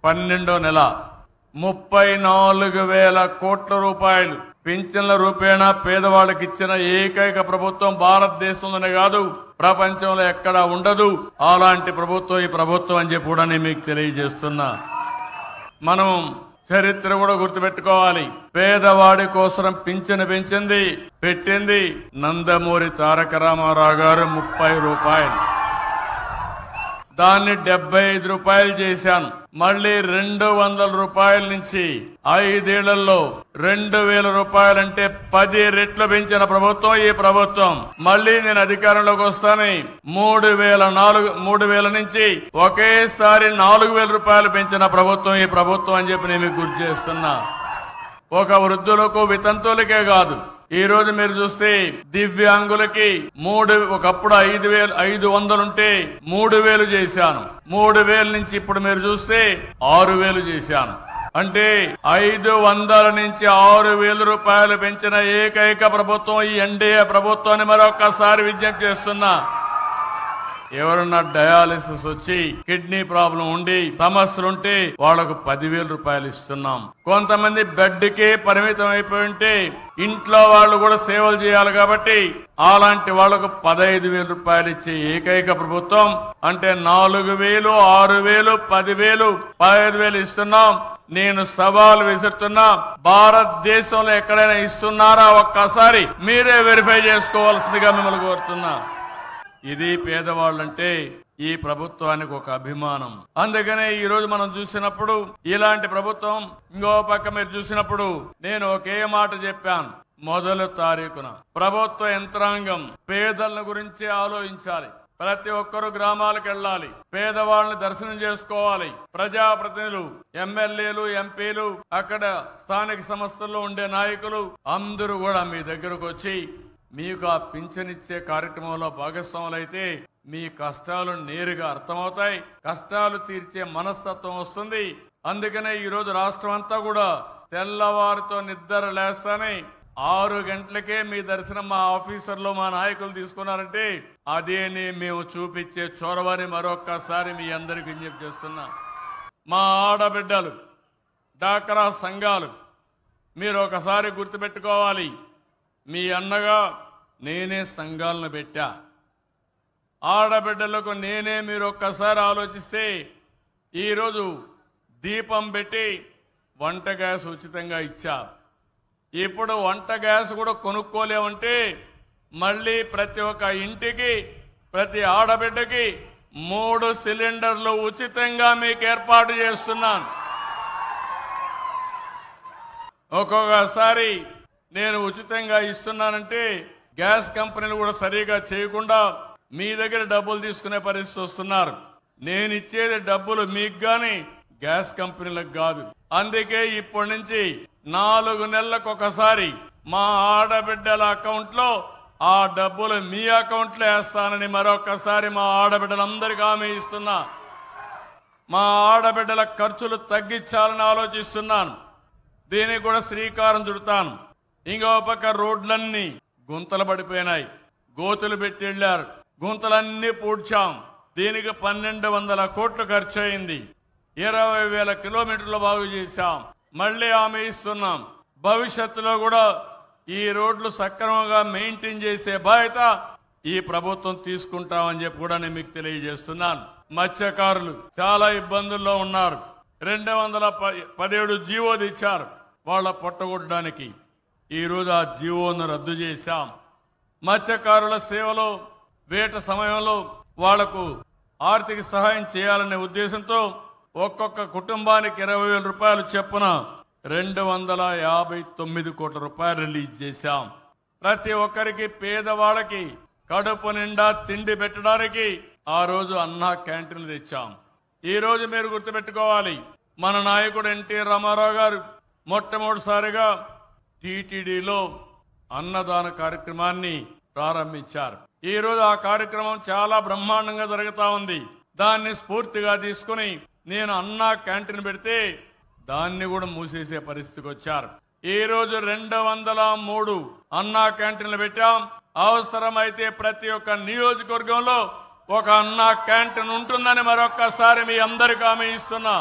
12వ నెల 34,000 కోట్ల రూపాయలు పింఛన్ల రూపేణా పేదవాళ్ళకి ఇచ్చిన ఏకైక ప్రభుత్వం భారతదేశంలోనే కాదు, ప్రపంచంలో ఎక్కడా ఉండదు. అలాంటి ప్రభుత్వం ఈ ప్రభుత్వం అని చెప్పి కూడా నేను మీకు తెలియజేస్తున్నా. మనం చరిత్ర కూడా గుర్తుపెట్టుకోవాలి. పేదవాడి కోసం పింఛను పెట్టింది నందమూరి తారక రామారావు గారు 30 రూపాయలు. దాన్ని 75 రూపాయలు చేశాను. మళ్ళీ 200 రూపాయల నుంచి 5 ఏళ్లలో 2,000 రూపాయలంటే 10 రెట్లు పెంచిన ప్రభుత్వం ఈ ప్రభుత్వం. మళ్ళీ నేను అధికారంలోకి వస్తాను 3,000 నుంచి ఒకేసారి 4,000 రూపాయలు పెంచిన ప్రభుత్వం ఈ ప్రభుత్వం అని చెప్పి నేను మీకు గుర్తు చేస్తున్నా. ఒక వృద్ధులకు వితంతువులకే కాదు, ఈ రోజు మీరు చూస్తే దివ్యాంగులకి ఒకప్పుడు 5,500 ఉంటే 3,000 చేశాను. 3,000 నుంచి ఇప్పుడు మీరు చూస్తే 6,000 చేశాను. అంటే 500 నుంచి 6,000 రూపాయలు పెంచిన ఏకైక ప్రభుత్వం ఈ ఎన్డీఏ ప్రభుత్వాన్ని మరొకసారి విజ్ఞప్తి చేస్తున్నా. ఎవరన్నా డయాలిసిస్ వచ్చి కిడ్నీ ప్రాబ్లం ఉండి సమస్యలుంటే వాళ్లకు 10,000 రూపాయలు ఇస్తున్నాం. కొంతమంది బెడ్ కే పరిమితం అయిపోయి ఉంటే ఇంట్లో వాళ్ళు కూడా సేవలు చేయాలి కాబట్టి అలాంటి వాళ్లకు 15,000 రూపాయలు ఇచ్చే ఏకైక ప్రభుత్వం. అంటే 4,000, 6,000, 10,000, 15,000 ఇస్తున్నాం. నేను సవాల్ విసురుతున్నా, భారతదేశంలో ఎక్కడైనా ఇస్తున్నారా ఒక్కసారి మీరే వెరిఫై చేసుకోవాల్సిందిగా మిమ్మల్ని కోరుతున్నా. ఇది పేదవాళ్ళంటే ఈ ప్రభుత్వానికి ఒక అభిమానం. అందుకనే ఈ రోజు మనం చూసినప్పుడు ఇలాంటి ప్రభుత్వం, ఇంకో పక్క మీరు చూసినప్పుడు నేను ఒకే మాట చెప్పాను. మొదటి తారీఖున ప్రభుత్వ యంత్రాంగం పేదల గురించి ఆలోచించాలి. ప్రతి ఒక్కరూ గ్రామాలకు వెళ్ళాలి, పేదవాళ్ళని దర్శనం చేసుకోవాలి. ప్రజాప్రతినిధులు, ఎమ్మెల్యేలు, ఎంపీలు, అక్కడ స్థానిక సంస్థల్లో ఉండే నాయకులు అందరూ కూడా మీ దగ్గరకు వచ్చి మీకు ఆ పింఛనిచ్చే కార్యక్రమంలో భాగస్వాములైతే మీ కష్టాలు నేరుగా అర్థమవుతాయి, కష్టాలు తీర్చే మనస్తత్వం వస్తుంది. అందుకనే ఈ రోజు రాష్ట్రం అంతా కూడా తెల్లవారితో నిద్ర లేస్తానే 6 గంటలకే మీ దర్శనం మా ఆఫీసర్లు, మా నాయకులు తీసుకున్నారంటే అదేని మేము చూపించే చొరవని మరొక్కసారి మీ అందరికీ విజ్ఞప్తి చేస్తున్నా. మా ఆడబిడ్డలు, డాక్రా సంఘాలు, మీరు ఒకసారి గుర్తుపెట్టుకోవాలి. మీ అన్నగా నేనే సంఘాలను పెట్టా. ఆడబిడ్డలకు నేనే, మీరు ఒక్కసారి ఆలోచిస్తే ఈరోజు దీపం పెట్టి వంట గ్యాస్ ఉచితంగా ఇచ్చా. ఇప్పుడు వంట గ్యాస్ కూడా కొనుక్కోలేమంటే మళ్ళీ ప్రతి ఒక్క ఇంటికి, ప్రతి ఆడబిడ్డకి 3 సిలిండర్లు ఉచితంగా మీకు ఏర్పాటు చేస్తున్నాను. ఒక్కొక్కసారి నేను ఉచితంగా ఇస్తున్నానంటే గ్యాస్ కంపెనీలు కూడా సరిగా చేయకుండా మీ దగ్గర డబ్బులు తీసుకునే పరిస్థితి వస్తున్నారు. నేను ఇచ్చేది డబ్బులు మీకు గాని గ్యాస్ కంపెనీలకు కాదు. అందుకే ఇప్పటి నుంచి 4 నెలలకు ఒకసారి మా ఆడబిడ్డల అకౌంట్ లో ఆ డబ్బులు మీ అకౌంట్ లో వేస్తానని మరొకసారి మా ఆడబిడ్డలందరికీ హామీ ఇస్తున్నా. మా ఆడబిడ్డల ఖర్చులు తగ్గించాలని ఆలోచిస్తున్నాను. దీనికి కూడా శ్రీకారం చుడతాను. ఇంకో పక్క రోడ్లన్నీ గుంతలు పడిపోయినాయి, గోతులు పెట్టి వెళ్లారు, గుంతలన్నీ పూడ్చాం. దీనికి 1,200 కోట్లు ఖర్చు అయింది. 20,000 కిలోమీటర్లు బాగు చేశాం. మళ్లీ హామీ ఇస్తున్నాం, భవిష్యత్తులో కూడా ఈ రోడ్లు సక్రమంగా మెయింటైన్ చేసే బాధ్యత ఈ ప్రభుత్వం తీసుకుంటామని చెప్పి కూడా నేను మీకు తెలియజేస్తున్నాను. మత్స్యకారులు చాలా ఇబ్బందుల్లో ఉన్నారు. 217 జీవో తెచ్చారు వాళ్ళ పొట్టగొట్టడానికి. ఈ రోజు ఆ జీవోను రద్దు చేశాం. మత్స్యకారుల సేవలో వేట సమయంలో వాళ్లకు ఆర్థిక సహాయం చేయాలనే ఉద్దేశంతో ఒక్కొక్క కుటుంబానికి 20,000 రూపాయలు చొప్పున 259 కోట్ల రూపాయలు రిలీజ్ చేశాం. ప్రతి ఒక్కరికి, పేదవాళ్ళకి కడుపు నిండా తిండి పెట్టడానికి ఆ రోజు అన్నా క్యాంటీన్లు తెచ్చాం. ఈ రోజు మీరు గుర్తుపెట్టుకోవాలి, మన నాయకుడు ఎన్టీ రామారావు గారు మొట్టమొదటిసారిగా టీటీడీలో అన్నదాన కార్యక్రమాన్ని ప్రారంభించారు. ఈ రోజు ఆ కార్యక్రమం చాలా బ్రహ్మాండంగా జరుగుతా ఉంది. దాన్ని స్ఫూర్తిగా తీసుకుని నేను అన్నా క్యాంటీన్ పెడితే దాన్ని కూడా మూసేసే పరిస్థితికి వచ్చారు. ఈ రోజు 203 అన్నా క్యాంటీన్లు పెట్టాం. అవసరమైతే ప్రతి ఒక్క నియోజకవర్గంలో ఒక అన్నా క్యాంటీన్ ఉంటుందని మరొక్కసారి మీ అందరికీ హామీ ఇస్తున్నా.